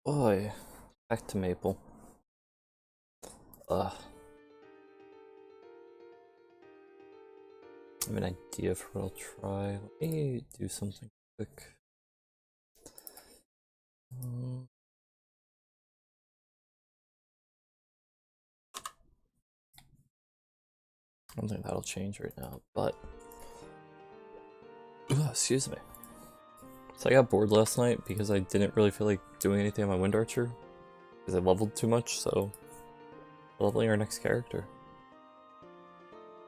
Oi, back to Maple. I have an idea for what I'll try. Let me do something quick. I don't think that'll change right now, but excuse me. So I got bored last night because I didn't really feel like doing anything on my Wind Archer because I leveled too much, so leveling our next character.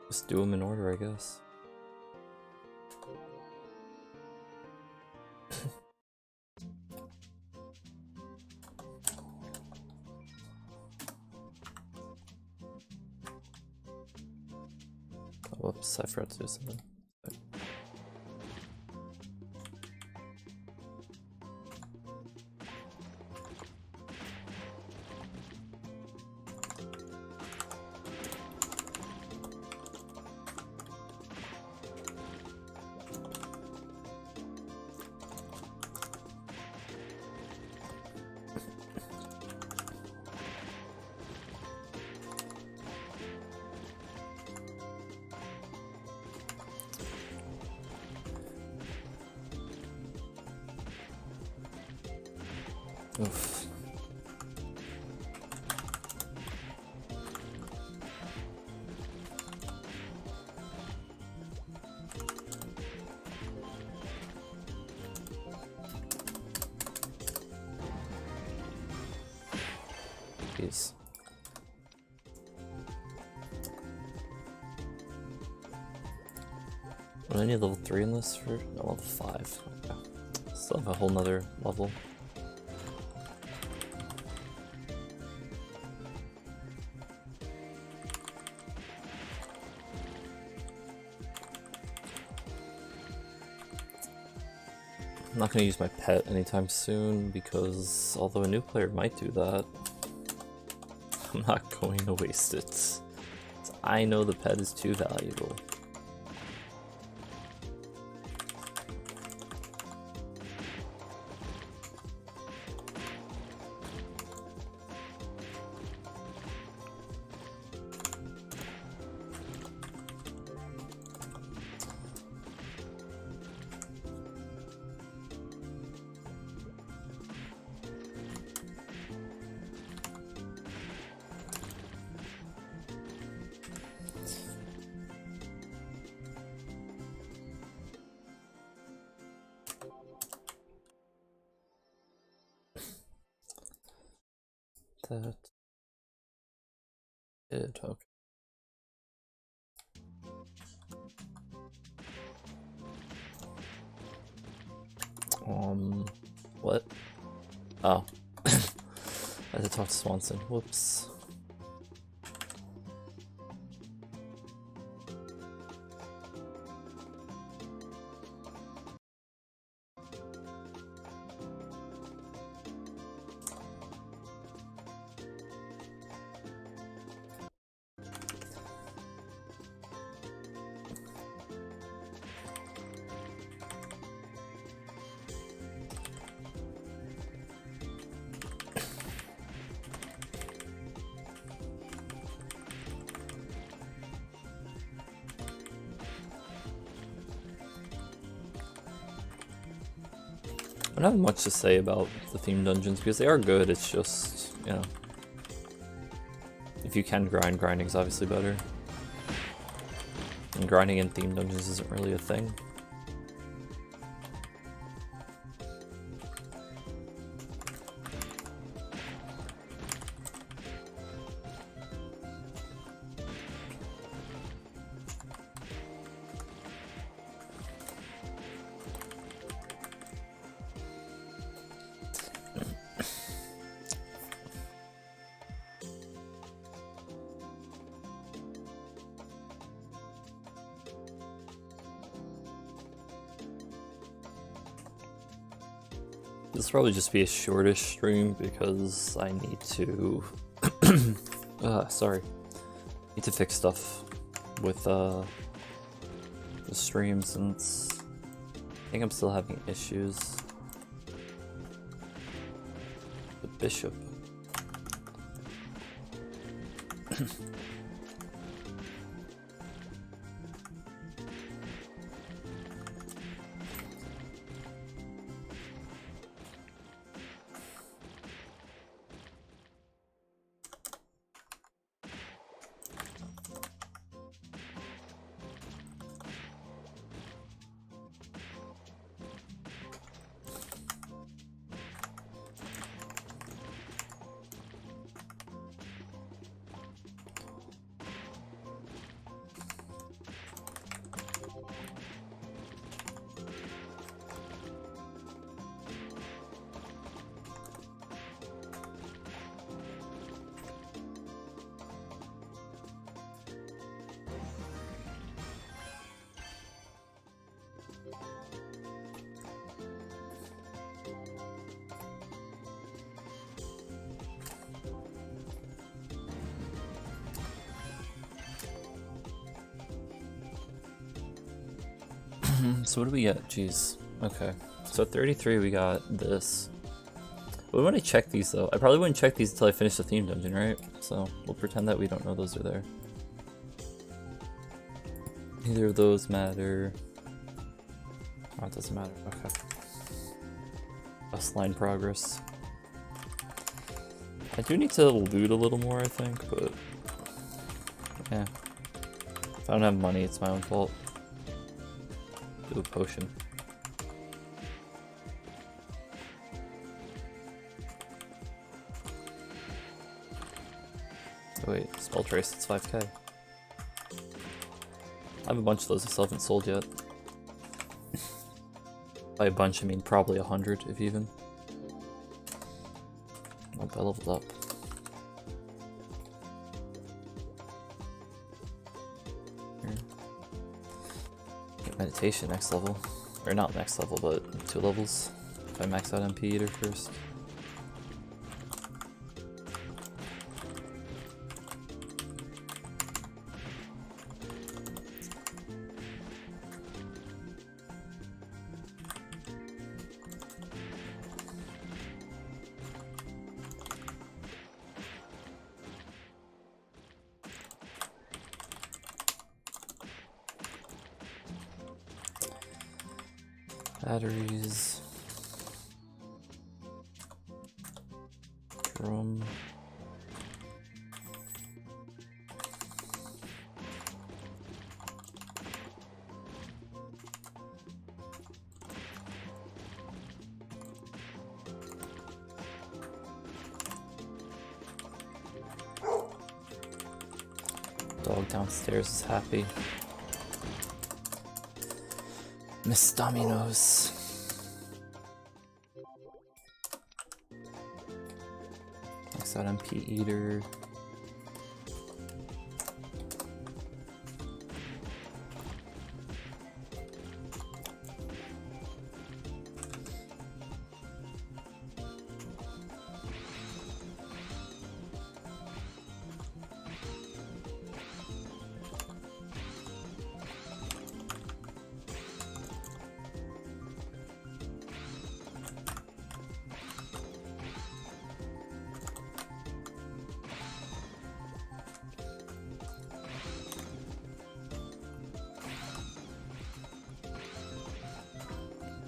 Just do them in order, I guess. Oh, whoops, I forgot to do something. Oof. Jeez. Do I need level 3 in this for no, level 5? Okay. Still have a whole nother level. I'm not going to use my pet anytime soon because although a new player might do that, I'm not going to waste it. I know the pet is too valuable. That did, okay. What? Oh. I had to talk to Swanson. Whoops. I don't have much to say about the theme dungeons because they are good, it's just, you know, if you can grind, grinding's obviously better. And grinding in theme dungeons isn't really a thing. This will probably just be a shortish stream because I need to need to fix stuff with the stream since I think I'm still having issues. But Bishop. So what do we get? Jeez. Okay. So at 33 we got this. We want to check these though. I probably wouldn't check these until I finish the theme dungeon, right? So we'll pretend that we don't know those are there. Neither of those matter. Oh, it doesn't matter. Okay. Bus line progress. I do need to loot a little more, I think, but yeah. If I don't have money, it's my own fault. Do a potion. Oh wait, spell trace, it's 5k. I have a bunch of those I still haven't sold yet. By a bunch I mean probably 100 if even. Oh, I leveled up. Here. Get meditation next level. Or not next level, but 2 levels. If I max out MP Eater first. Batteries. Drum. Dog downstairs is happy. Miss Domino's. Next out MP Eater.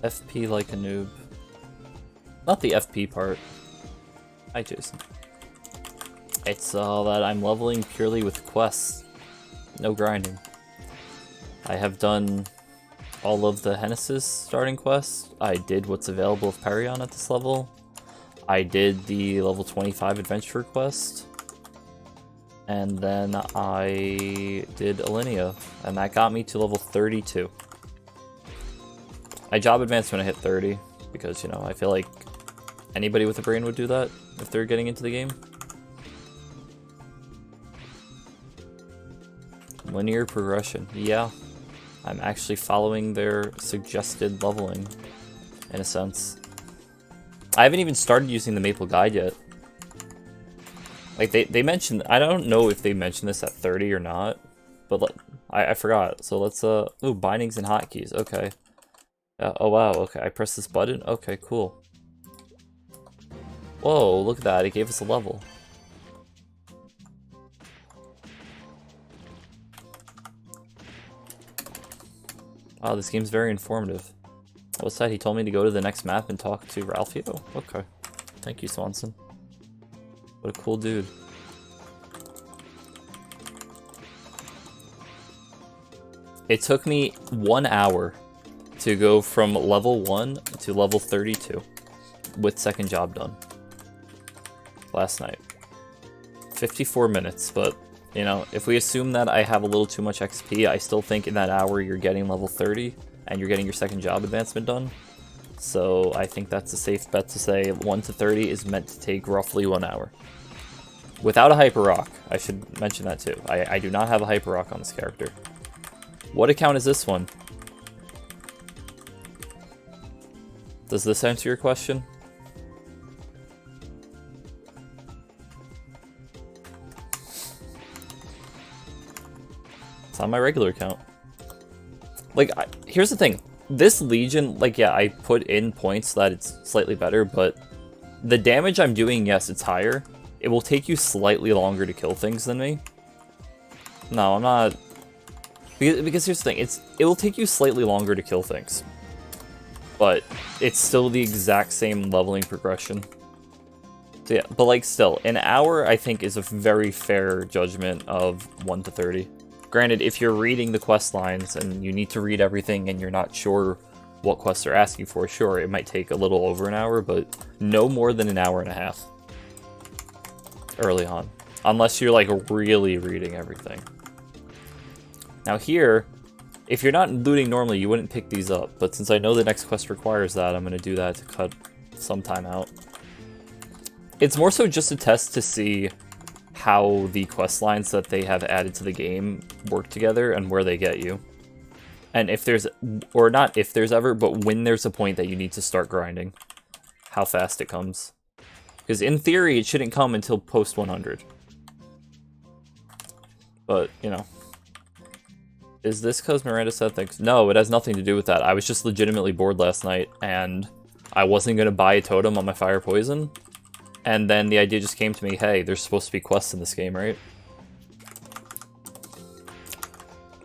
FP like a noob. Not the FP part. Hi, Jason. It's that I'm leveling purely with quests. No grinding. I have done all of the Genesis starting quests. I did what's available of Perion at this level. I did the level 25 adventure quest. And then I did Alinea, and that got me to level 32. I job advanced when I hit 30, because, you know, I feel like anybody with a brain would do that if they're getting into the game. Linear progression, yeah. I'm actually following their suggested leveling, in a sense. I haven't even started using the Maple Guide yet. Like, they mentioned, I don't know if they mentioned this at 30 or not, but I forgot. So let's, ooh, bindings and hotkeys, okay. Oh wow, okay, I press this button? Okay, cool. Whoa, look at that, it gave us a level. Wow, this game's very informative. What's that? He told me to go to the next map and talk to Ralphio? Okay. Thank you, Swanson. What a cool dude. It took me 1 hour to go from level 1 to level 32 with second job done last night. 54 minutes, but you know, if we assume that I have a little too much XP, I still think in that hour you're getting level 30 and you're getting your second job advancement done. So I think that's a safe bet to say 1 to 30 is meant to take roughly 1 hour. Without a hyper rock, I should mention that too. I do not have a hyper rock on this character. What account is this one? Does this answer your question? It's on my regular account. Like, here's the thing. This Legion, like, yeah, I put in points so that it's slightly better, but the damage I'm doing, yes, it's higher. It will take you slightly longer to kill things than me. No, I'm not... Because here's the thing, it will take you slightly longer to kill things. But it's still the exact same leveling progression. So yeah, but like still, an hour I think is a very fair judgment of 1 to 30. Granted, if you're reading the quest lines and you need to read everything and you're not sure what quests they're asking for, sure, it might take a little over an hour, but no more than an hour and a half early on. Unless you're like really reading everything. Now here, if you're not looting normally, you wouldn't pick these up, but since I know the next quest requires that, I'm going to do that to cut some time out. It's more so just a test to see how the quest lines that they have added to the game work together and where they get you. And if there's, or not if there's ever, but when there's a point that you need to start grinding, how fast it comes. Because in theory, it shouldn't come until post 100. But, you know. Is this because Miranda said things? No, it has nothing to do with that. I was just legitimately bored last night, and I wasn't going to buy a totem on my fire poison. And then the idea just came to me, hey, there's supposed to be quests in this game, right?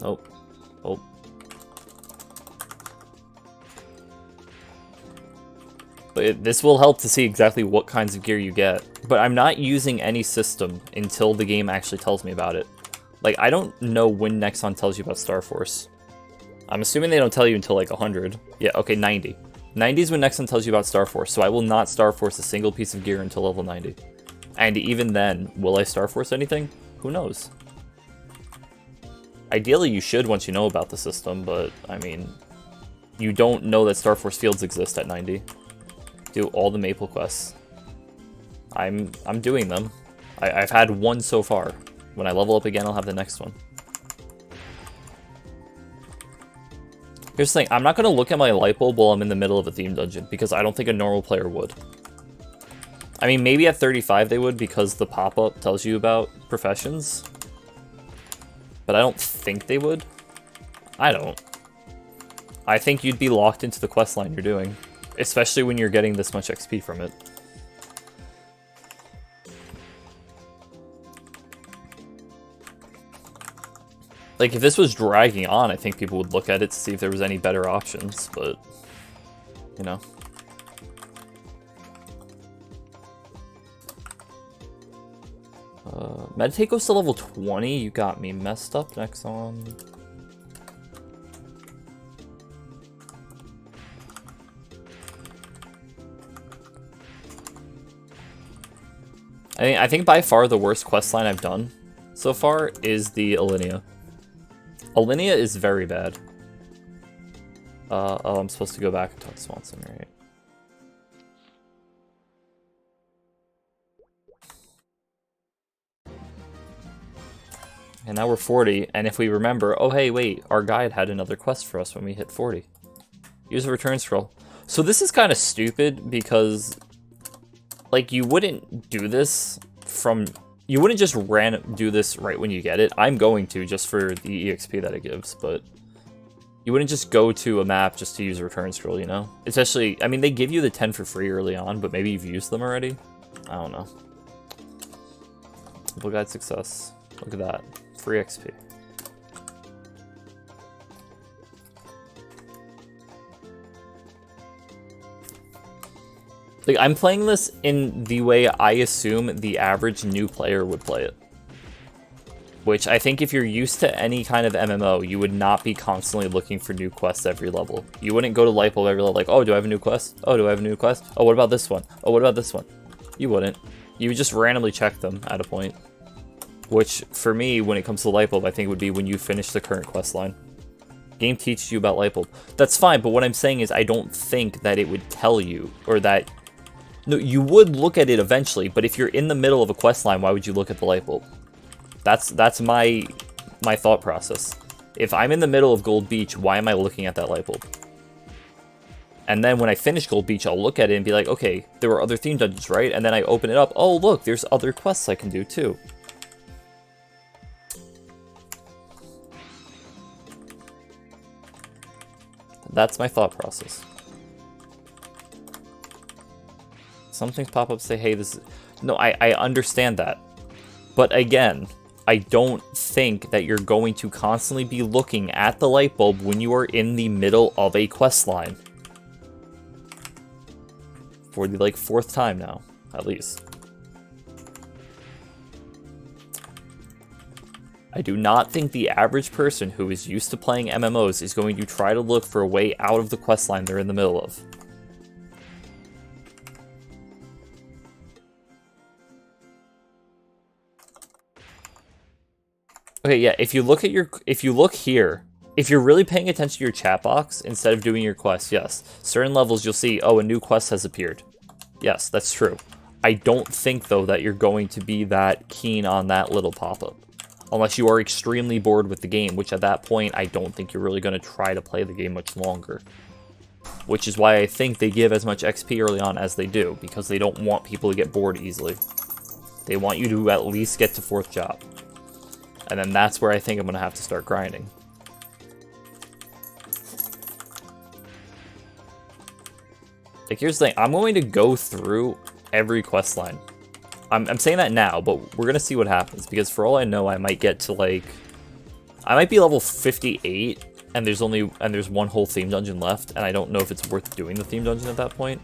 Oh. Oh. But this will help to see exactly what kinds of gear you get. But I'm not using any system until the game actually tells me about it. Like, I don't know when Nexon tells you about Star Force. I'm assuming they don't tell you until like 100. Yeah, okay, 90. 90 is when Nexon tells you about Star Force, so I will not Star Force a single piece of gear until level 90. And even then, will I Star Force anything? Who knows? Ideally, you should once you know about the system, but, I mean, you don't know that Star Force fields exist at 90. Do all the Maple quests. I'm doing them. I've had one so far. When I level up again, I'll have the next one. Here's the thing, I'm not going to look at my light bulb while I'm in the middle of a theme dungeon, because I don't think a normal player would. I mean, maybe at 35 they would, because the pop-up tells you about professions. But I don't think they would. I don't. I think you'd be locked into the questline you're doing, especially when you're getting this much XP from it. Like, if this was dragging on, I think people would look at it to see if there was any better options, but, you know. Meditate goes to level 20, you got me messed up, next on. I think by far the worst questline I've done so far is the Alinea. Alinea is very bad. Oh, I'm supposed to go back and talk to Swanson, right? And now we're 40, and if we remember, oh hey, wait, our guide had another quest for us when we hit 40. Use a return scroll. So this is kind of stupid because, like, you wouldn't do this from... You wouldn't just do this right when you get it. I'm going to, just for the EXP that it gives, but you wouldn't just go to a map just to use a return scroll, you know? Especially, I mean, they give you the 10 for free early on, but maybe you've used them already. I don't know. Simple guide success. Look at that. Free XP. Like, I'm playing this in the way I assume the average new player would play it. Which, I think if you're used to any kind of MMO, you would not be constantly looking for new quests every level. You wouldn't go to Lightbulb every level like, oh, do I have a new quest? Oh, do I have a new quest? Oh, what about this one? Oh, what about this one? You wouldn't. You would just randomly check them at a point. Which, for me, when it comes to Lightbulb, I think would be when you finish the current quest line. Game teaches you about Lightbulb. That's fine, but what I'm saying is I don't think that it would tell you, or that... No, you would look at it eventually, but if you're in the middle of a quest line, why would you look at the Lightbulb? That's my thought process. If I'm in the middle of Gold Beach, why am I looking at that Lightbulb? And then when I finish Gold Beach, I'll look at it and be like, okay, there were other theme dungeons, right? And then I open it up. Oh, look, there's other quests I can do too. That's my thought process. Some things pop up, say, hey, this is... No, I understand that. But again, I don't think that you're going to constantly be looking at the Lightbulb when you are in the middle of a quest line. For the, like, 4th time now, at least. I do not think the average person who is used to playing MMOs is going to try to look for a way out of the quest line they're in the middle of. Okay, yeah, if you look here, if you're really paying attention to your chat box instead of doing your quest, yes. Certain levels you'll see, oh, a new quest has appeared. Yes, that's true. I don't think, though, that you're going to be that keen on that little pop-up. Unless you are extremely bored with the game, which at that point, I don't think you're really going to try to play the game much longer. Which is why I think they give as much XP early on as they do, because they don't want people to get bored easily. They want you to at least get to 4th job. And then that's where I think I'm going to have to start grinding. Like, here's the thing. I'm going to go through every quest line. I'm saying that now, but we're going to see what happens. Because for all I know, I might get to, like... I might be level 58, and there's one whole theme dungeon left, and I don't know if it's worth doing the theme dungeon at that point.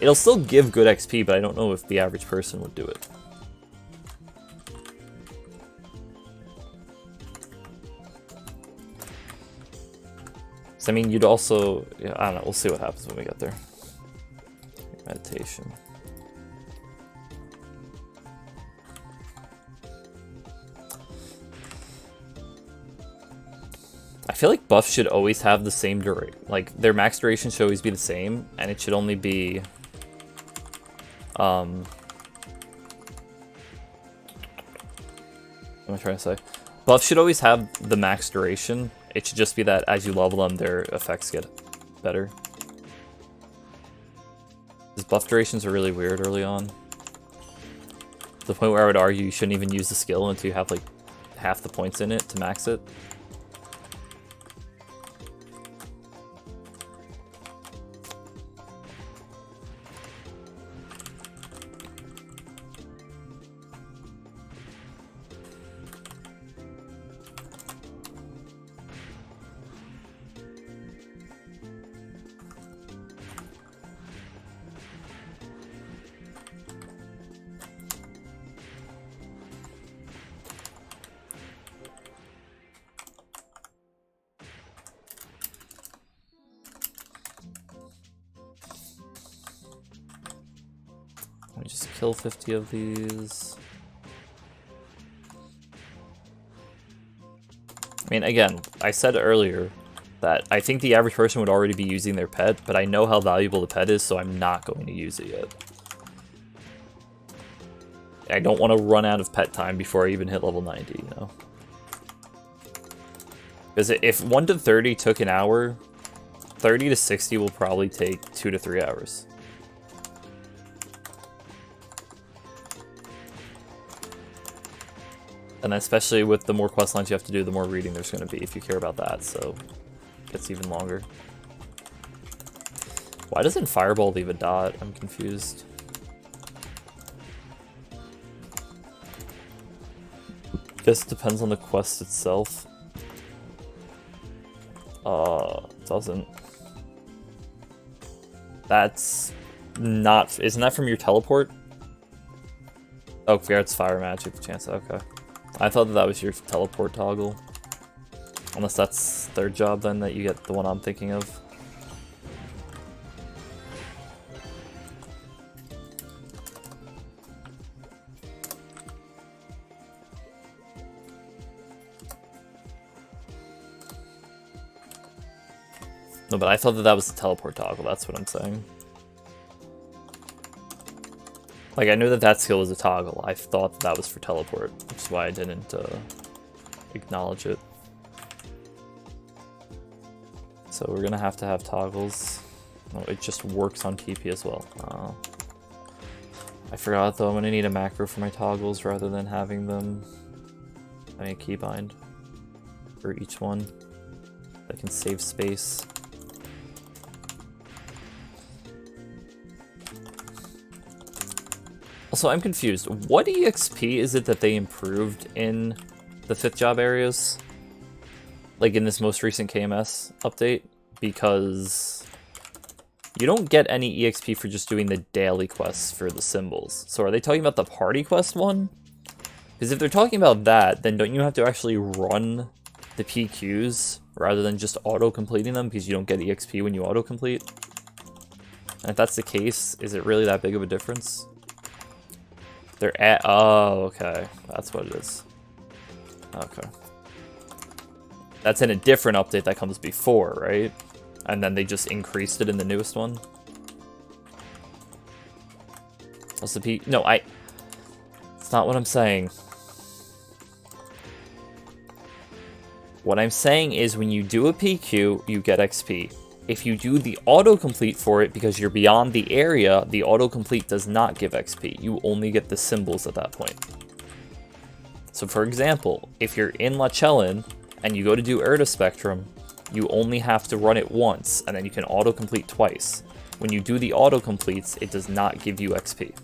It'll still give good XP, but I don't know if the average person would do it. I mean, you'd also... Yeah, I don't know. We'll see what happens when we get there. Meditation. I feel like buffs should always have the same duration. Like, their max duration should always be the same, and it should only be... What am I trying to say? Buffs should always have the max duration. It should just be that as you level them, their effects get better. Because buff durations are really weird early on. To the point where I would argue you shouldn't even use the skill until you have like half the points in it to max it. Let me just kill 50 of these. I mean, again, I said earlier that I think the average person would already be using their pet, but I know how valuable the pet is, so I'm not going to use it yet. I don't want to run out of pet time before I even hit level 90, you know? Because if 1 to 30 took an hour, 30 to 60 will probably take 2 to 3 hours. And especially with the more quest lines you have to do, the more reading there's going to be if you care about that, so it gets even longer. Why doesn't Fireball leave a dot? I'm confused. Guess it depends on the quest itself. Doesn't. That's not. Isn't that from your teleport? Oh, yeah, it's fire magic chance. Okay. I thought that was your teleport toggle. Unless that's their job then, that you get the one I'm thinking of. No, but I thought that that was the teleport toggle, that's what I'm saying. Like, I knew that that skill was a toggle. I thought that, that was for teleport, which is why I didn't acknowledge it. So we're gonna have to have toggles. Oh, it just works on TP as well. I forgot though, I'm gonna need a macro for my toggles rather than having them a keybind for each one. That can save space. Also, I'm confused. What EXP is it that they improved in the 5th job areas? Like in this most recent KMS update? Because you don't get any EXP for just doing the daily quests for the symbols. So are they talking about the party quest one? Because if they're talking about that, then don't you have to actually run the PQs rather than just auto-completing them because you don't get EXP when you auto-complete? And if that's the case, is it really that big of a difference? They're at. Oh, okay. That's what it is. Okay. That's in a different update that comes before, right? And then they just increased it in the newest one? What's the P? No, it's not what I'm saying. What I'm saying is when you do a PQ, you get XP. If you do the autocomplete for it because you're beyond the area, the autocomplete does not give XP. You only get the symbols at that point. So for example, if you're in Lachellin and you go to do Erda Spectrum, you only have to run it once and then you can autocomplete twice. When you do the autocompletes, it does not give you XP.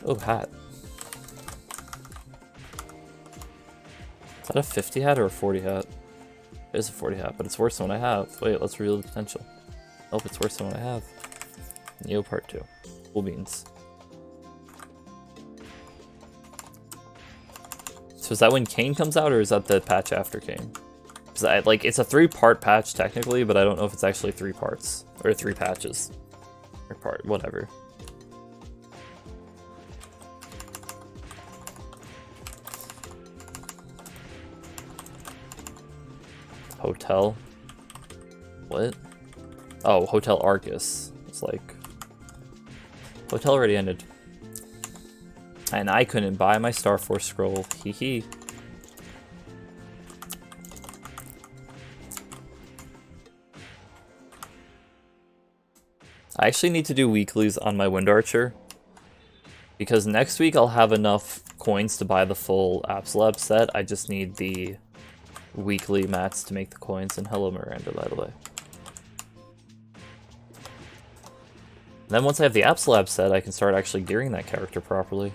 Oh, hat. Is that a 50 hat or a 40 hat? It is a 40 hat, but it's worse than what I have. Wait, let's reveal the potential. Nope, it's worse than what I have. Neo part 2. Cool beans. So is that when Kane comes out, or is that the patch after Kane? Because like, it's a 3-part patch technically, but I don't know if it's actually 3 parts. Or 3 patches. Or part, whatever. Hotel? What? Oh, Hotel Arcus. It's like... Hotel already ended. And I couldn't buy my Star Force scroll. Hee hee. I actually need to do weeklies on my Wind Archer. Because next week I'll have enough coins to buy the full Absolab set. I just need the weekly mats to make the coins. And hello Miranda, by the way. And then once I have the Absolab set, I can start actually gearing that character properly.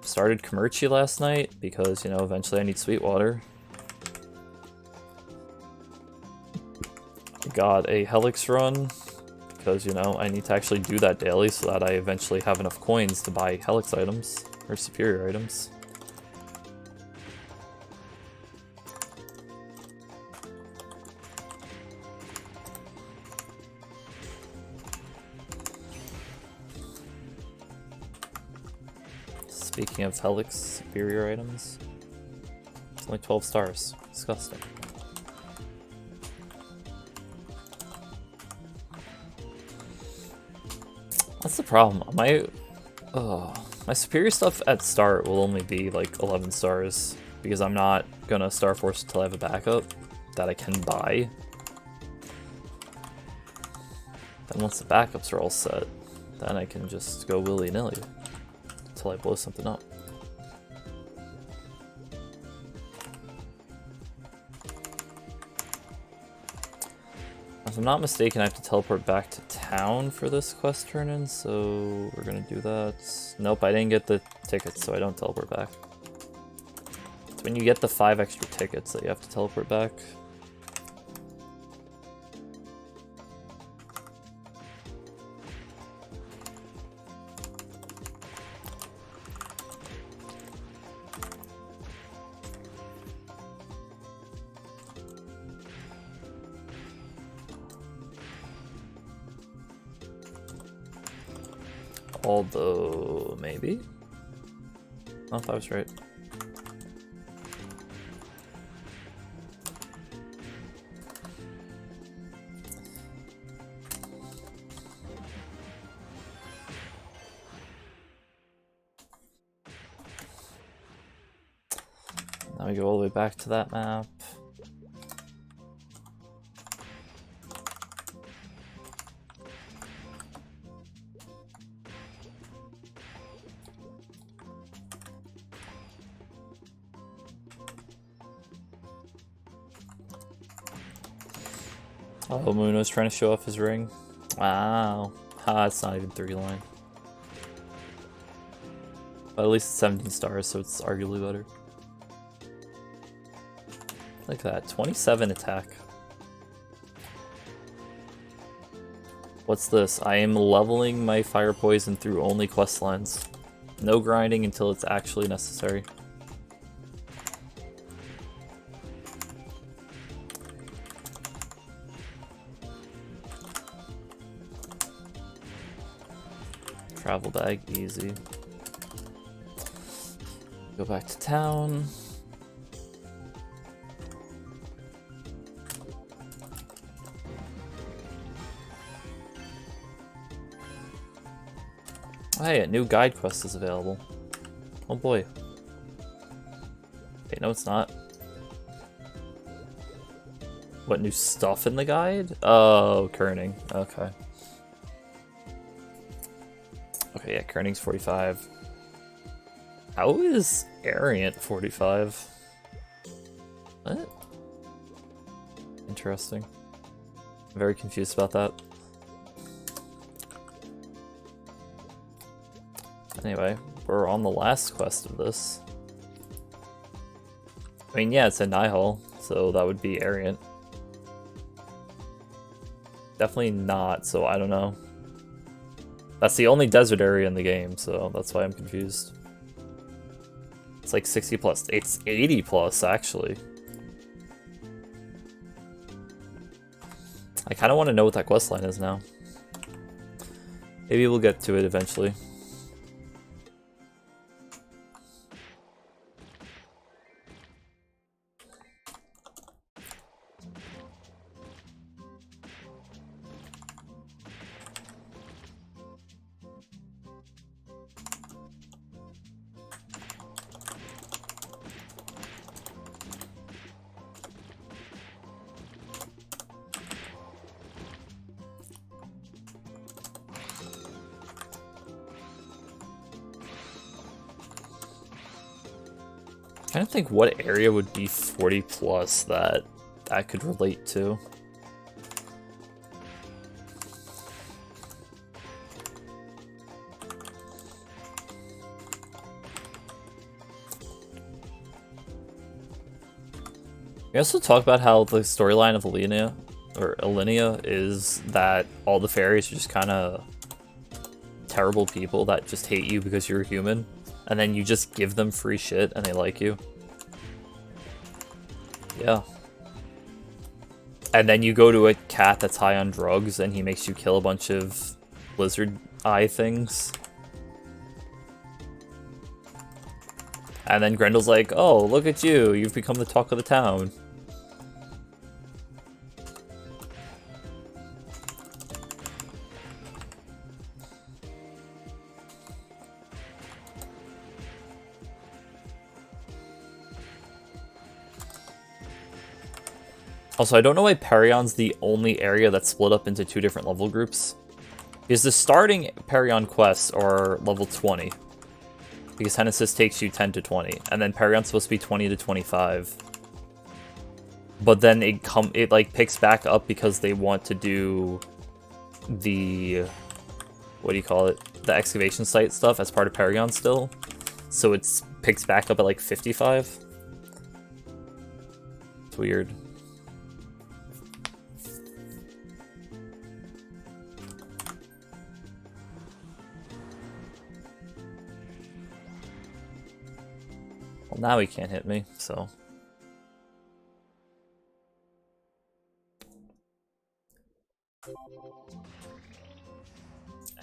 Started Commerci last night because, you know, eventually I need Sweetwater. Got a Helix run because, you know, I need to actually do that daily so that I eventually have enough coins to buy Helix items or superior items. Speaking of Helix superior items, it's only 12 stars. Disgusting. That's the problem. My superior stuff at start will only be like 11 stars because I'm not gonna Star Force until I have a backup that I can buy. Then once the backups are all set, then I can just go willy-nilly until I blow something up. If I'm not mistaken, I have to teleport back to town for this quest turn-in, so we're gonna do that. Nope, I didn't get the tickets, so I don't teleport back. It's when you get the 5 extra tickets that you have to teleport back. Although, maybe? Oh, I was right. Now we go all the way back to that map. Oh, Muno's trying to show off his ring. Wow. Ha, it's not even 3 line. But at least it's 17 stars, so it's arguably better. Look at that, 27 attack. What's this? I am leveling my fire poison through only quest lines. No grinding until it's actually necessary. Travel bag, easy. Go back to town. Hey, a new guide quest is available. Oh boy. Wait, no it's not. What, new stuff in the guide? Oh, kerning. Okay. Okay, yeah, kerning's 45. How is Ariant 45? What? Interesting. I'm very confused about that. Anyway, we're on the last quest of this. I mean, yeah, it's in Nihal, so that would be Ariant. Definitely not, so I don't know. That's the only desert area in the game, so that's why I'm confused. It's like 60 plus. It's 80 plus, actually. I kind of want to know what that questline is now. Maybe we'll get to it eventually. I don't think what area would be 40 plus that I could relate to. We also talk about how the storyline of Alinea is that all the fairies are just kind of terrible people that just hate you because you're a human. And then you just give them free shit and they like you. Yeah. And then you go to a cat that's high on drugs and he makes you kill a bunch of lizard eye things. And then Grendel's like, oh, look at you, you've become the talk of the town. Also, I don't know why Perion's the only area that's split up into 2 different level groups. Because the starting Perion quests are level 20. Because Genesis takes you 10 to 20. And then Perion's supposed to be 20 to 25. but then it like picks back up because they want to do the, what do you call it, the excavation site stuff as part of Paragon still, so it's picks back up at like 55. It's weird. Well, now he can't hit me, so.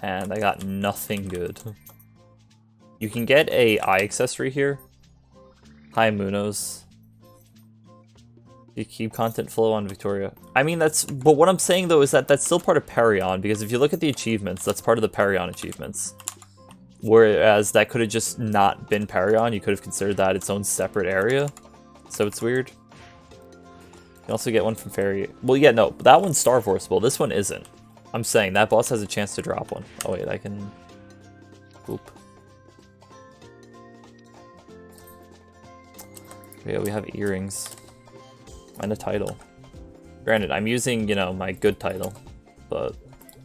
And I got nothing good. You can get a eye accessory here. Hi, Munoz. You keep content flow on Victoria. I mean, but what I'm saying though is that that's still part of Paragon, because if you look at the achievements, that's part of the Paragon achievements. Whereas that could have just not been Paragon, you could have considered that its own separate area. So it's weird. You can also get one from Fairy. Well, yeah, no, that one's Star Forceable. This one isn't. I'm saying that boss has a chance to drop one. Oh wait, I can... Oop. Yeah, we have earrings. And a title. Granted, I'm using, you know, my good title, but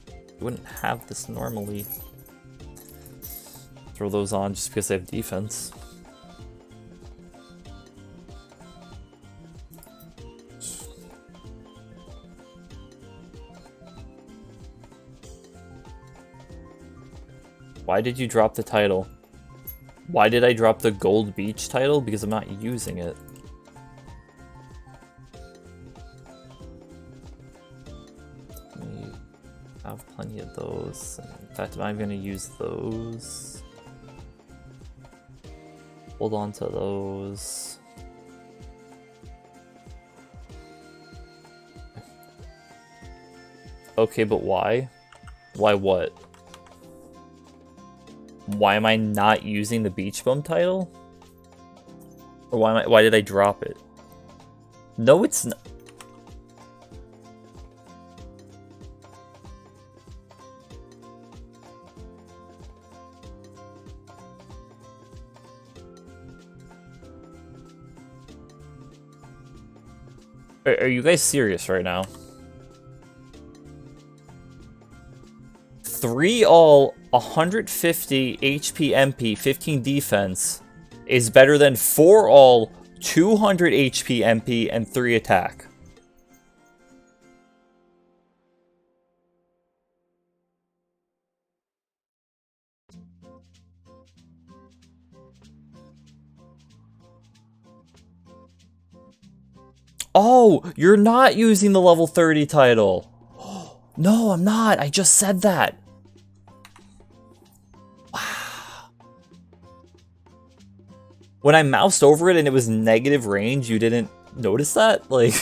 you wouldn't have this normally. Throw those on just because they have defense. Why did you drop the title? Why did I drop the Gold Beach title? Because I'm not using it. I have plenty of those. In fact, I'm going to use those. Hold on to those. Okay, but why? Why what? Why am I not using the Beach Bum title? Or why did I drop it? No, it's not. Are you guys serious right now? 3 all, 150 HP MP, 15 defense is better than 4 all, 200 HP MP, and 3 attack. Oh, you're not using the level 30 title. No, I'm not. I just said that. Wow. When I moused over it and it was negative range, you didn't notice that? Like,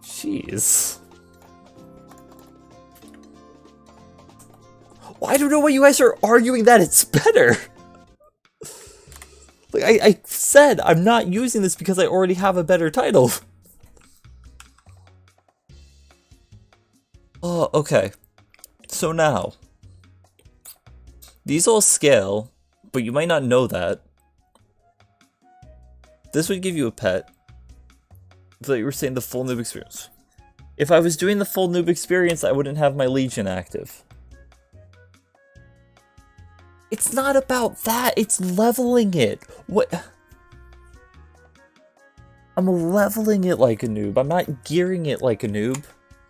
jeez. Well, I don't know why you guys are arguing that it's better. Like, I said I'm not using this because I already have a better title. Oh, okay. So now, these all scale, but you might not know that. This would give you a pet. I thought you were saying the full noob experience. If I was doing the full noob experience, I wouldn't have my Legion active. It's not about that, it's leveling it. What? I'm leveling it like a noob. I'm not gearing it like a noob.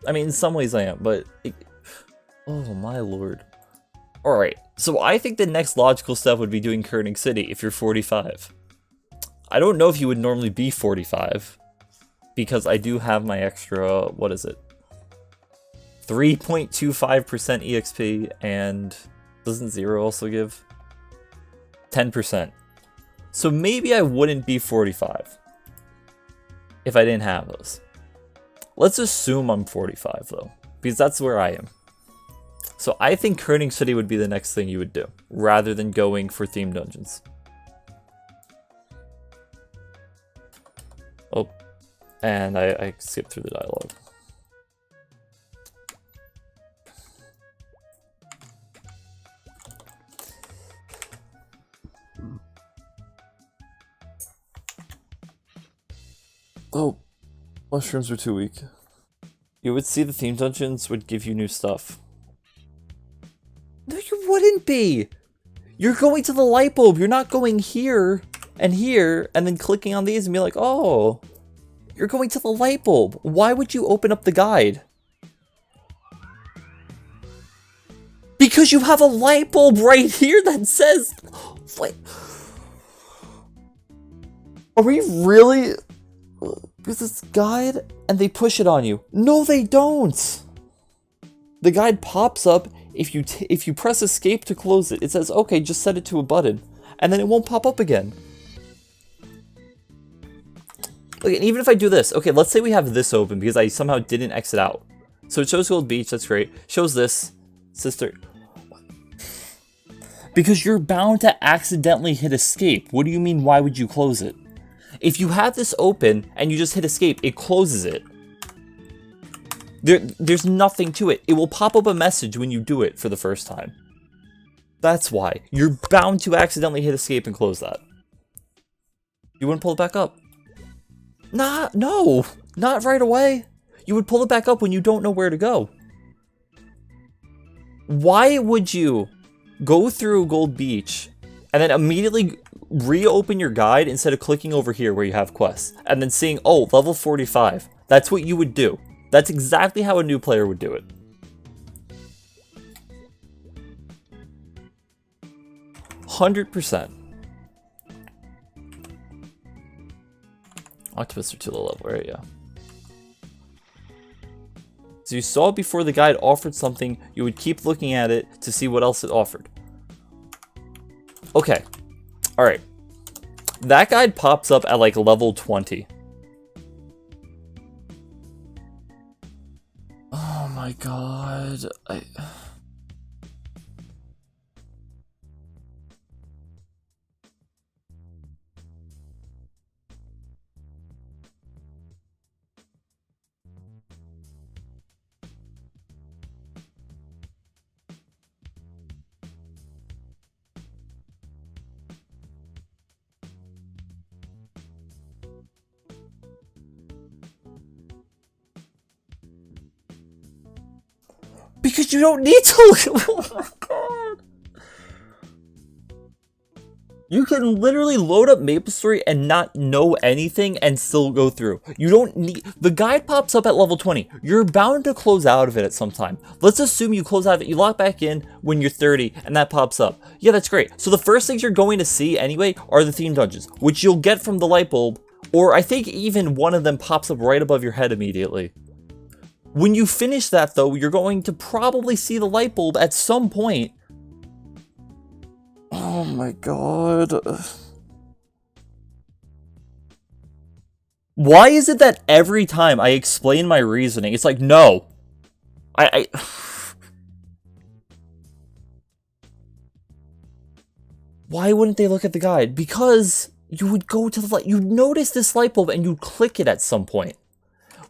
I mean, in some ways I am, but... Oh my lord. Alright, so I think the next logical step would be doing Kerning City if you're 45. I don't know if you would normally be 45, because I do have my extra, what is it? 3.25% EXP, and doesn't 0 also give? 10%. So maybe I wouldn't be 45 if I didn't have those. Let's assume I'm 45 though, because that's where I am. So I think Kerning City would be the next thing you would do, rather than going for themed dungeons. Oh, and I skipped through the dialogue. Oh, mushrooms are too weak. You would see the theme dungeons would give you new stuff. No, you wouldn't be! You're going to the light bulb, you're not going here, and then clicking on these and be like, oh, you're going to the light bulb. Why would you open up the guide? Because you have a light bulb right here that says, wait, are we really, is this guide, and they push it on you? No, they don't. The guide pops up. If you press escape to close it, it says, okay, just set it to a button, and then it won't pop up again. Okay, and even if I do this, okay, let's say we have this open because I somehow didn't exit out. So it shows Gold Beach, that's great. Shows this, sister. Because you're bound to accidentally hit escape. What do you mean, why would you close it? If you have this open and you just hit escape, it closes it. There's nothing to it. It will pop up a message when you do it for the first time. That's why. You're bound to accidentally hit escape and close that. You wouldn't pull it back up. Nah, no, not right away. You would pull it back up when you don't know where to go. Why would you go through Gold Beach and then immediately reopen your guide instead of clicking over here where you have quests and then seeing, oh, level 45. That's what you would do. That's exactly how a new player would do it. 100%. Octopus are too low level, right? Yeah. So you saw before the guide offered something, you would keep looking at it to see what else it offered. Okay. Alright. That guide pops up at like level 20. Oh my god. Because you don't need to. Oh my god. You can literally load up MapleStory and not know anything and still go through. You don't need... The guide pops up at level 20. You're bound to close out of it at some time. Let's assume you close out of it, you log back in when you're 30, and that pops up. Yeah, that's great. So the first things you're going to see anyway are the theme dungeons, which you'll get from the light bulb, or I think even one of them pops up right above your head immediately. When you finish that, though, you're going to probably see the light bulb at some point. Oh my god. Why is it that every time I explain my reasoning, it's like, no. Why wouldn't they look at the guide? Because you would go to the light, you'd notice this light bulb and you'd click it at some point.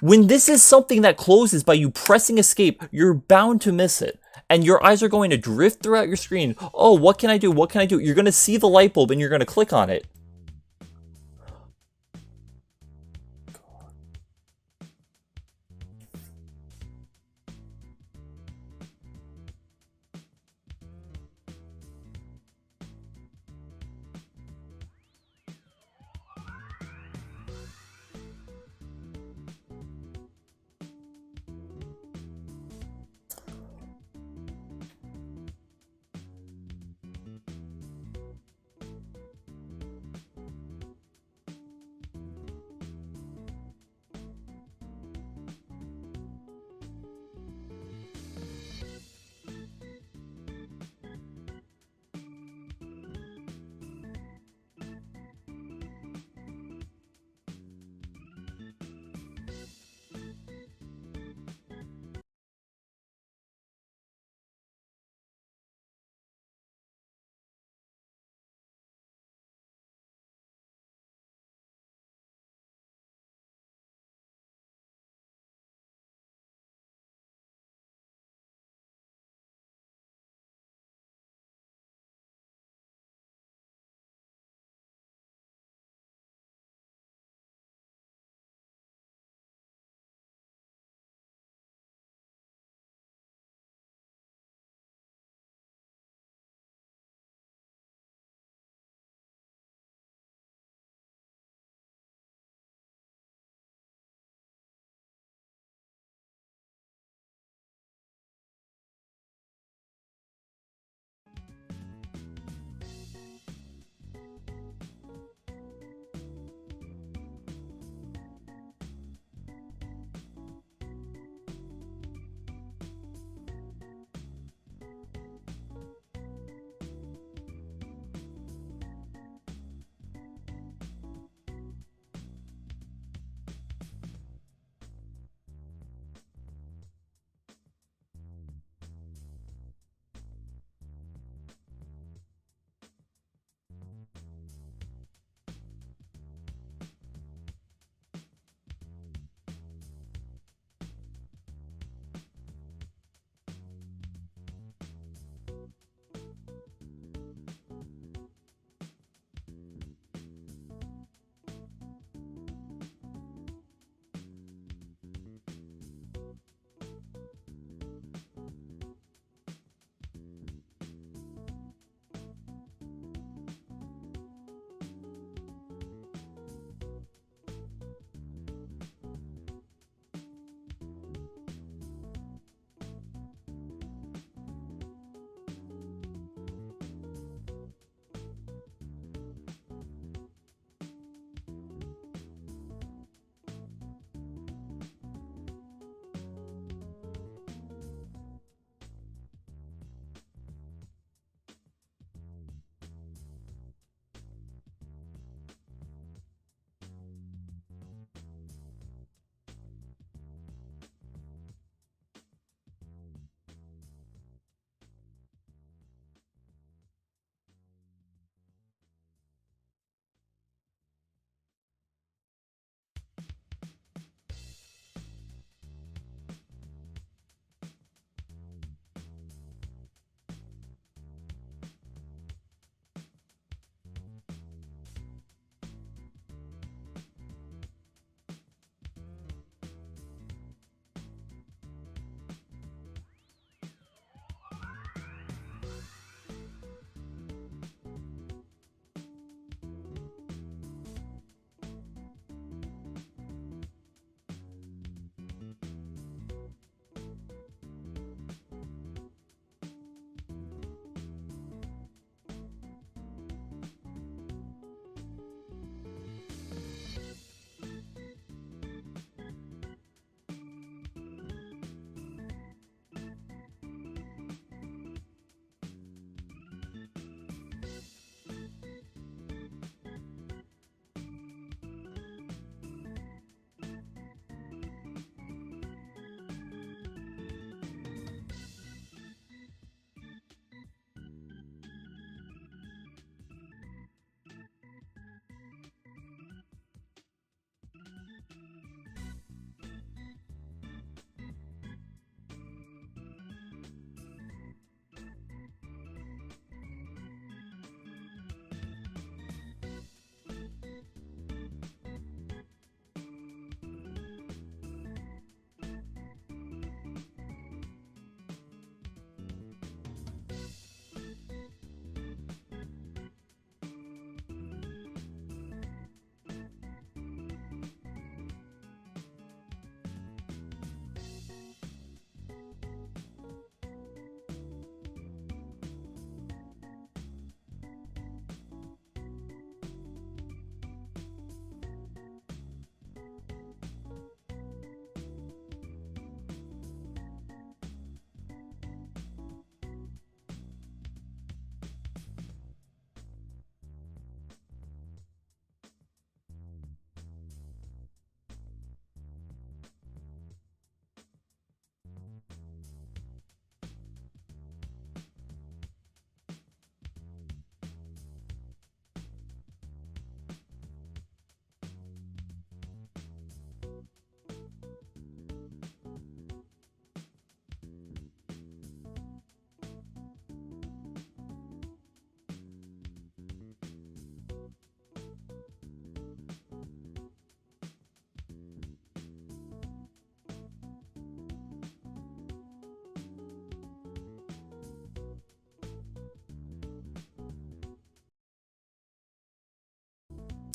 When this is something that closes by you pressing escape, you're bound to miss it. And your eyes are going to drift throughout your screen. Oh, what can I do? What can I do? You're going to see the light bulb and you're going to click on it.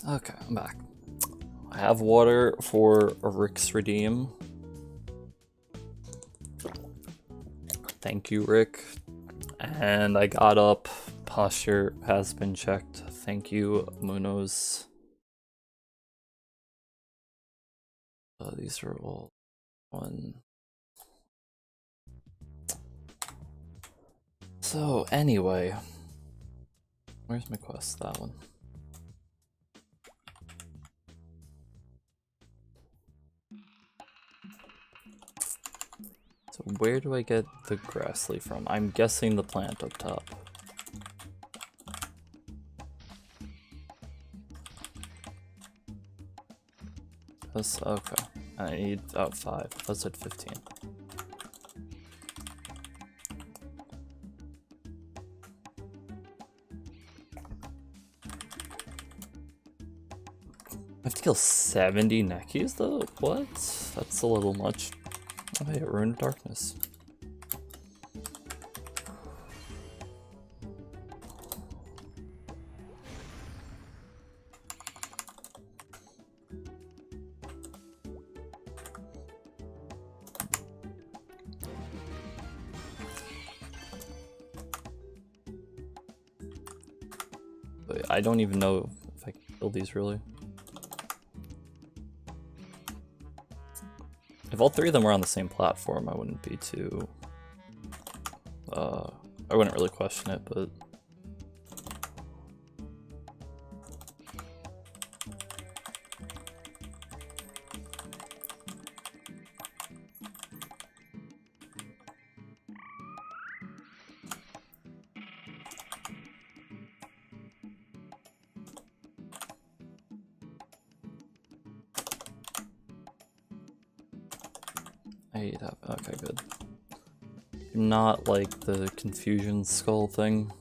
Okay, I'm back. I have water for Rick's redeem. Thank you, Rick. And I got up. Posture has been checked. Thank you, Munoz. These are all one. So anyway, where's my quest? That one. So where do I get the grass leaf from? I'm guessing the plant up top. That's okay. I need 5. That's at 15. I have to kill 70 Neckies though? What? That's a little much. Oh hey, Rune of Darkness. But I don't even know if I can kill these really. If all 3 of them were on the same platform, I wouldn't be too... I wouldn't really question it, but... I hate that. Okay, good. Not like the confusion skull thing.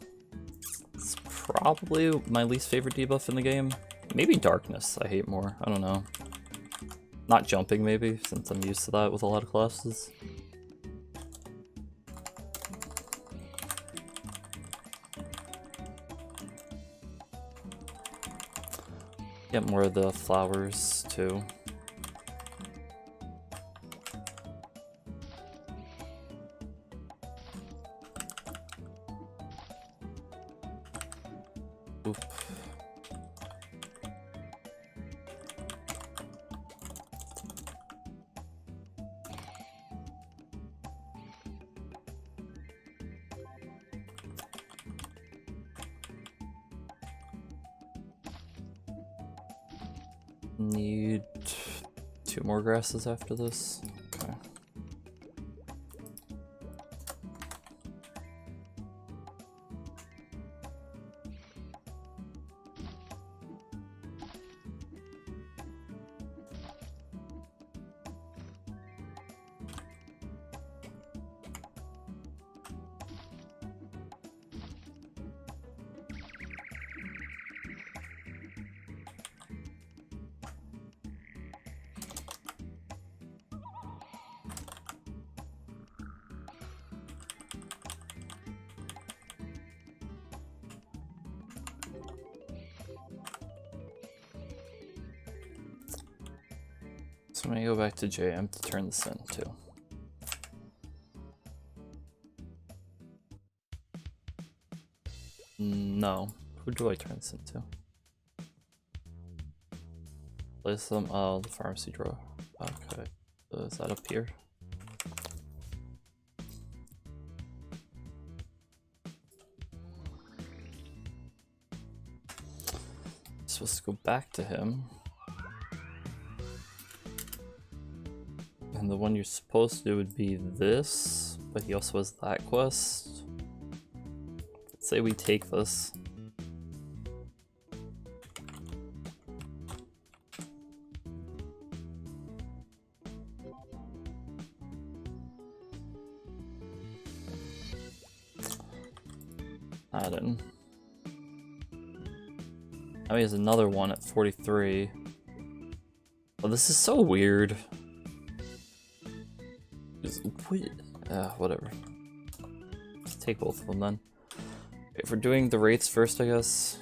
It's probably my least favorite debuff in the game. Maybe darkness I hate more. I don't know. Not jumping maybe, since I'm used to that with a lot of classes. Get more of the flowers too. Oop. Need 2 more grasses after this. Okay. So I'm gonna go back to JM to turn this in too. No. Who do I turn this into? Place them. Oh, the pharmacy drawer. Okay. Is that up here? Supposed to go back to him. And the one you're supposed to do would be this, but he also has that quest. Let's say we take this. I didn't. Now he has another one at 43. Oh, this is so weird. Whatever. Let's take both of them then. If we're doing the rates first, I guess.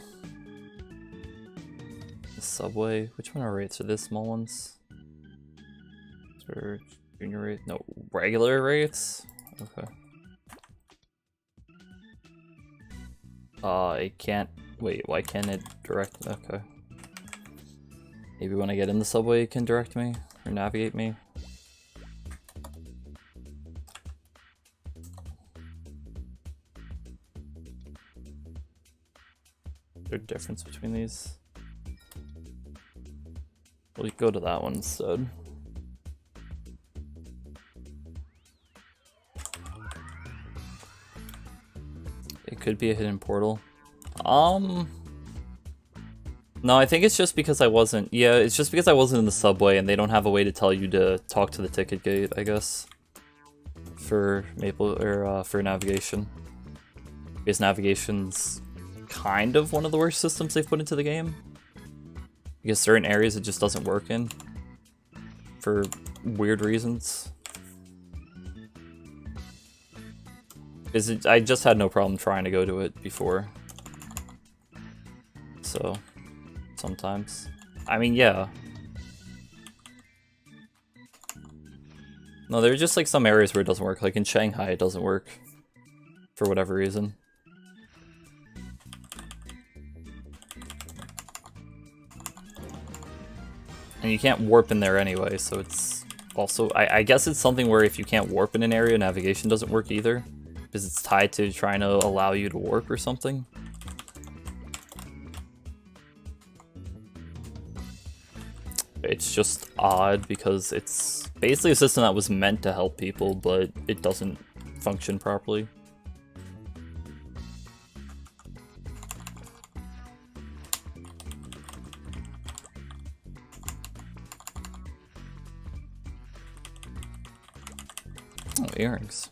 This subway. Which one are rates? Are these small ones? Or junior rate? No, regular rates? Okay. It can't... Wait, why can't it direct... Okay. Maybe when I get in the subway it can direct me? Or navigate me? Is there a difference between these? We'll go to that one instead. It could be a hidden portal. No, I think it's just because I wasn't... Yeah, it's just because I wasn't in the subway and they don't have a way to tell you to talk to the ticket gate, I guess. For Maple... or, for navigation. Because navigation's kind of one of the worst systems they've put into the game. Because certain areas it just doesn't work in. For weird reasons. Because I just had no problem trying to go to it before. So... sometimes. I mean, yeah. No, there are just like some areas where it doesn't work. Like in Shanghai, it doesn't work. For whatever reason. And you can't warp in there anyway, so it's also... I guess it's something where if you can't warp in an area, navigation doesn't work either. Because it's tied to trying to allow you to warp or something. It's just odd because it's basically a system that was meant to help people, but it doesn't function properly. Oh, earrings.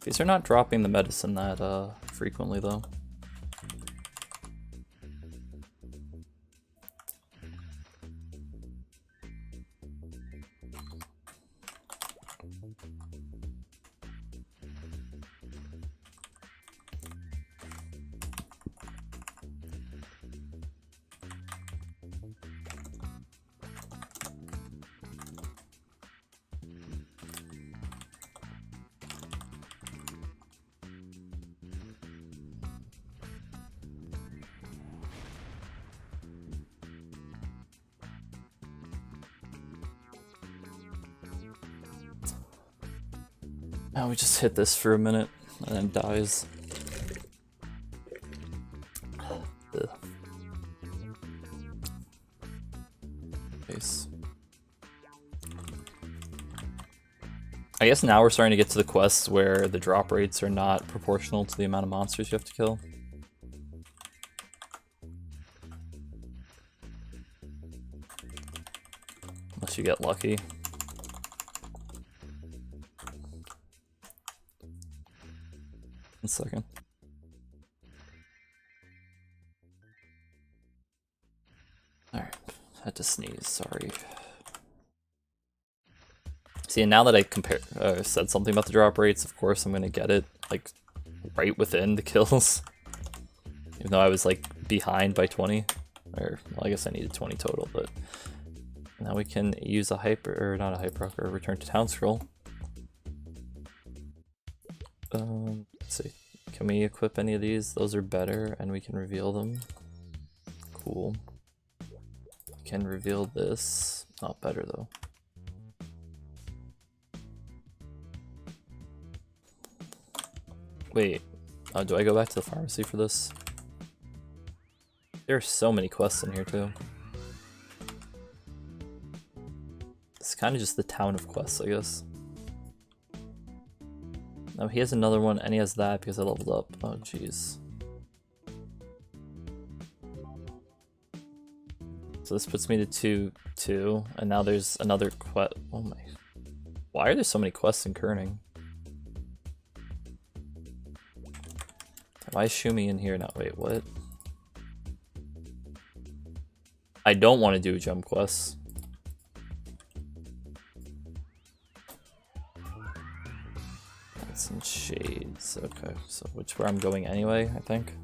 These are not dropping the medicine that frequently though. Now we just hit this for a minute and then dies. Ugh. Nice. I guess now we're starting to get to the quests where the drop rates are not proportional to the amount of monsters you have to kill. Unless you get lucky. One second. Alright, had to sneeze, sorry. See, and now that I said something about the drop rates, of course I'm gonna get it, like, right within the kills. Even though I was, like, behind by 20. Or, well, I guess I needed 20 total, but... Now we can use a or not a hyper, or a return to town scroll. Let's see. Can we equip any of these? Those are better, and we can reveal them. Cool. Can reveal this. Not better, though. Wait. Do I go back to the pharmacy for this? There are so many quests in here, too. It's kind of just the town of quests, I guess. No, he has another one, and he has that because I leveled up. Oh, jeez. So this puts me to 2, and now there's another quest. Oh my. Why are there so many quests in Kerning? Why is Shumi in here now? Wait, what? I don't want to do jump quests. And shades. Okay, so where I'm going anyway, I think.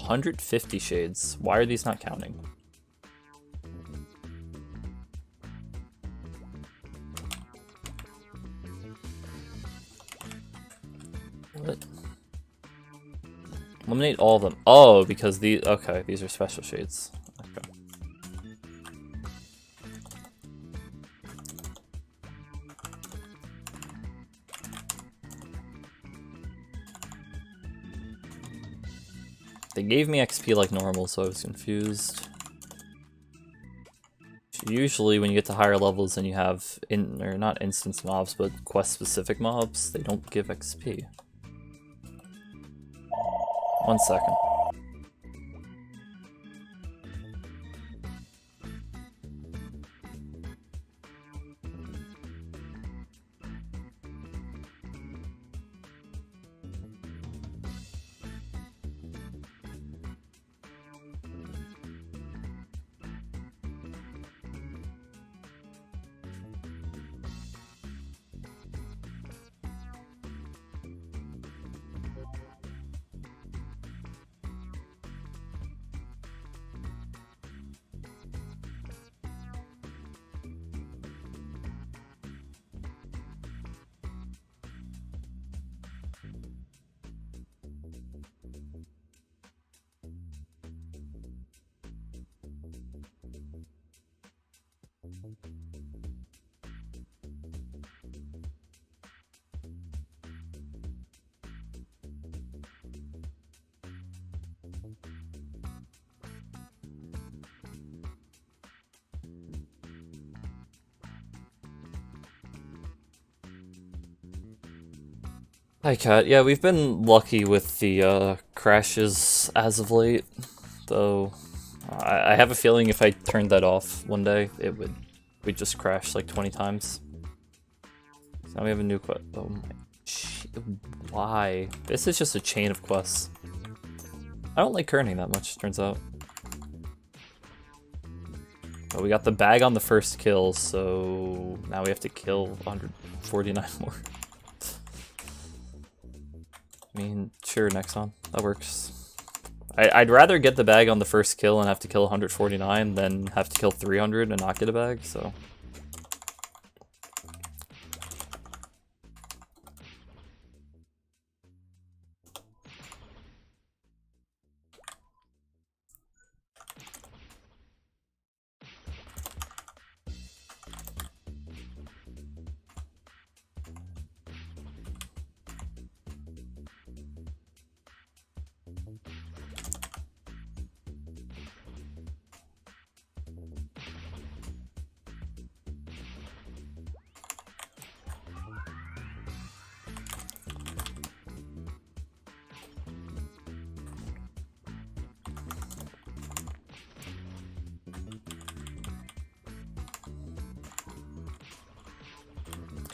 150 shades. Why are these not counting? What? Eliminate all of them. Oh, because these... Okay, these are special shades. Okay. They gave me XP like normal, so I was confused. Usually when you get to higher levels and you have, or not instance mobs, but quest-specific mobs, they don't give XP. 1 second. Hi Kat, yeah, we've been lucky with the crashes as of late, though I have a feeling if I turned that off one day, we'd just crash like 20 times. So now we have a new quest. Oh my, why? This is just a chain of quests. I don't like kerning that much, turns out. But we got the bag on the first kill, so now we have to kill 149 more. I mean, sure, Nexon, that works. I'd rather get the bag on the first kill and have to kill 149 than have to kill 300 and not get a bag, so...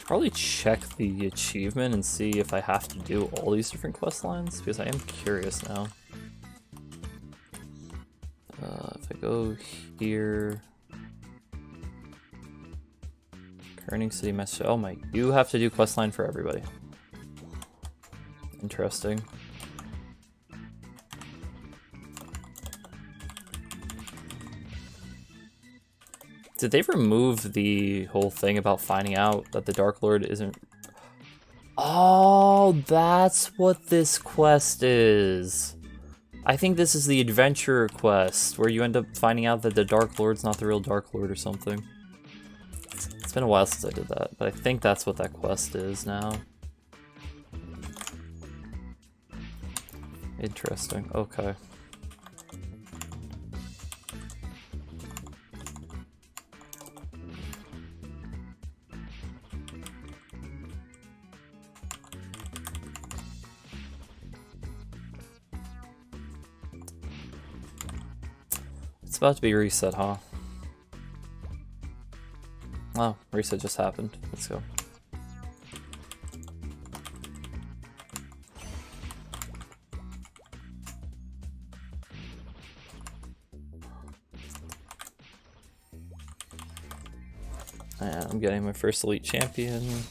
Probably check the achievement and see if I have to do all these different quest lines, because I am curious now. If I go here... Kerning City message. Oh my, you have to do quest line for everybody. Interesting. Did they remove the whole thing about finding out that the Dark Lord isn't... Oh, that's what this quest is. I think this is the adventurer quest, where you end up finding out that the Dark Lord's not the real Dark Lord or something. It's been a while since I did that, but I think that's what that quest is now. Interesting, okay. It's about to be reset, huh? Oh, reset just happened. Let's go. And I'm getting my first elite champion.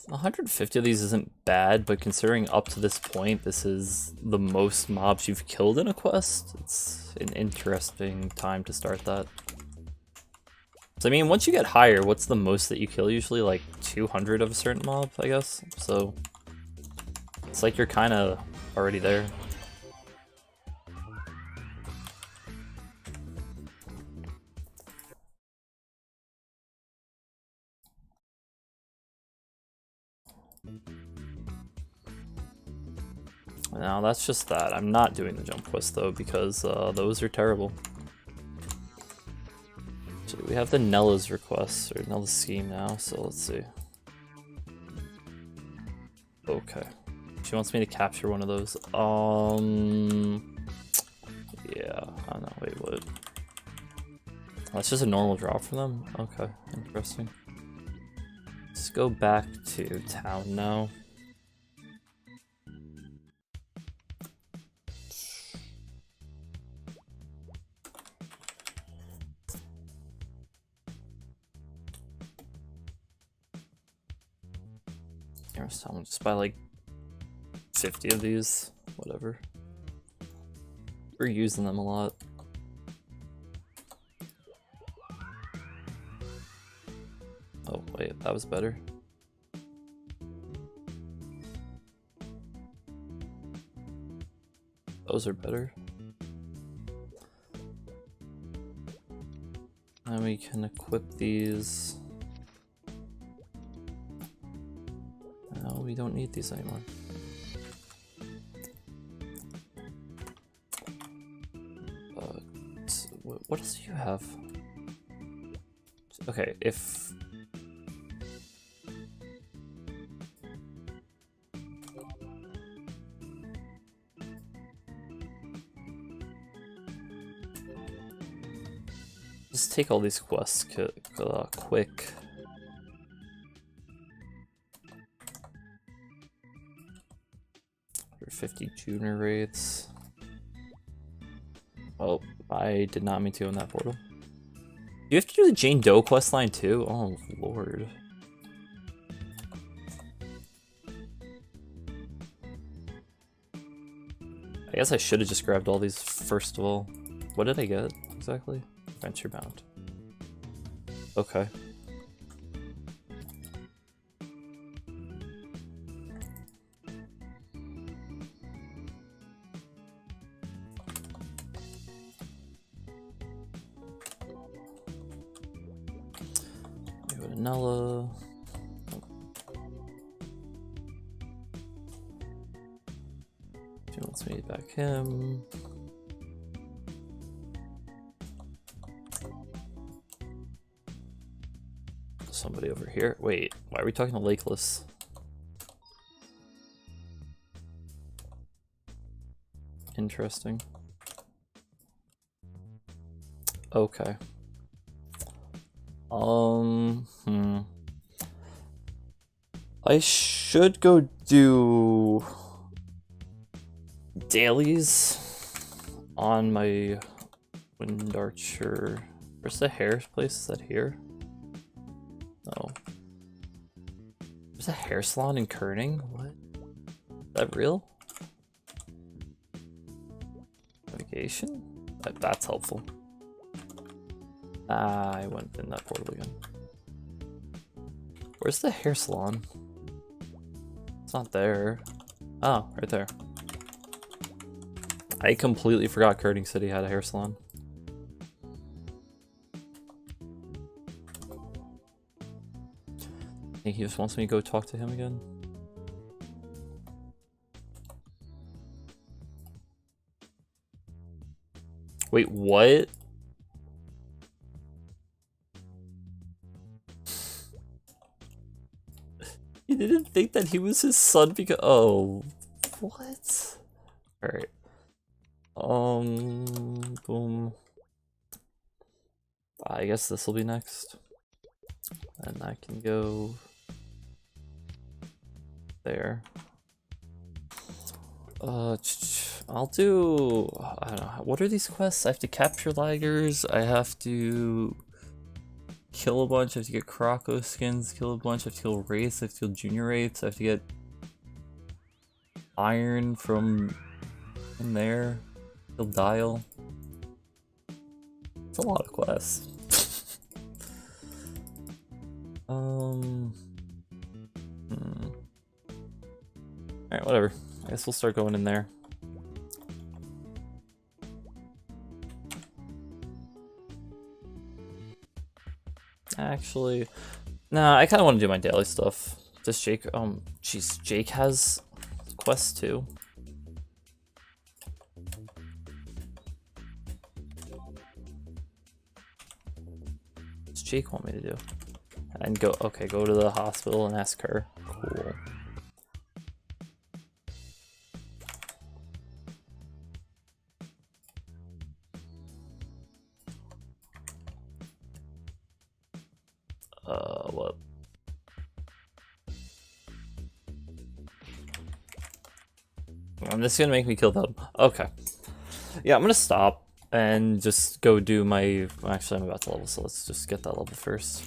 150 of these isn't bad, but considering up to this point, this is the most mobs you've killed in a quest. It's an interesting time to start that. So, I mean, once you get higher, what's the most that you kill usually? Like 200 of a certain mob, I guess? So, it's like you're kind of already there. Now, that's just that. I'm not doing the jump quest, though, because those are terrible. So we have the Nella's request, or Nella's scheme now, so let's see. Okay. She wants me to capture one of those. Yeah, I don't know, wait, what? That's just a normal drop for them? Okay, interesting. Let's go back to town now. I'll just buy like 50 of these, whatever. We're using them a lot. Oh wait, that was better. Those are better. And we can equip these. No, we don't need these anymore. What else do you have? Okay, if... Just take all these quests quick. For 50 junior rates. Oh, I did not mean to on that portal. You have to do the Jane Doe questline too? Oh, lord. I guess I should have just grabbed all these first of all. What did I get exactly? Venture bound. Okay. Nella. She wants me back him. Somebody over here. Wait, why are we talking to Lakeless? Interesting. Okay. I should go do dailies on my Wind Archer. Where's the hair place? Is that here? No. There's a hair salon in Kerning? What? Is that real? Navigation? That's helpful. Ah, I went in that portal again. Where's the hair salon? It's not there. Oh, right there. I completely forgot Kerning City had a hair salon. I think he just wants me to go talk to him again. Wait, what? He didn't think that he was his son because— oh, what? Alright. Boom. I guess this will be next. And I can go there. I'll do— I don't know, what are these quests? I have to capture laggers, I have to kill a bunch, I have to get Croco skins, kill a bunch, I have to kill Wraiths, I have to kill Junior Wraiths, I have to get Iron from in there, kill Dial. It's a lot of quests. Alright, whatever. I guess we'll start going in there. Actually, nah, I kind of want to do my daily stuff. Does Jake, jeez, Jake has quests too. What does Jake want me to do? And go, okay, go to the hospital and ask her. Cool. What? This is gonna make me kill them. Okay. Yeah, I'm gonna stop and just go do my... Actually, I'm about to level, so let's just get that level first.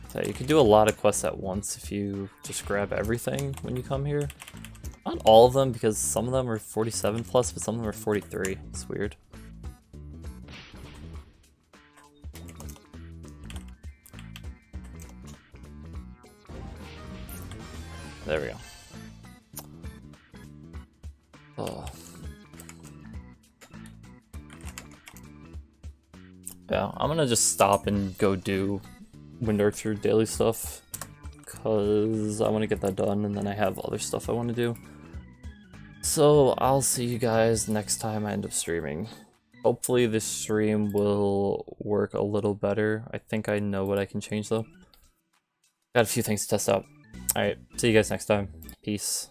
So you can do a lot of quests at once if you just grab everything when you come here. Not all of them, because some of them are 47 plus, but some of them are 43. It's weird. There we go. Oh. Yeah, I'm gonna just stop and go do Wind Archer daily stuff, because I want to get that done, and then I have other stuff I want to do. So I'll see you guys next time I end up streaming. Hopefully this stream will work a little better. I think I know what I can change though. Got a few things to test out. Alright, see you guys next time. Peace.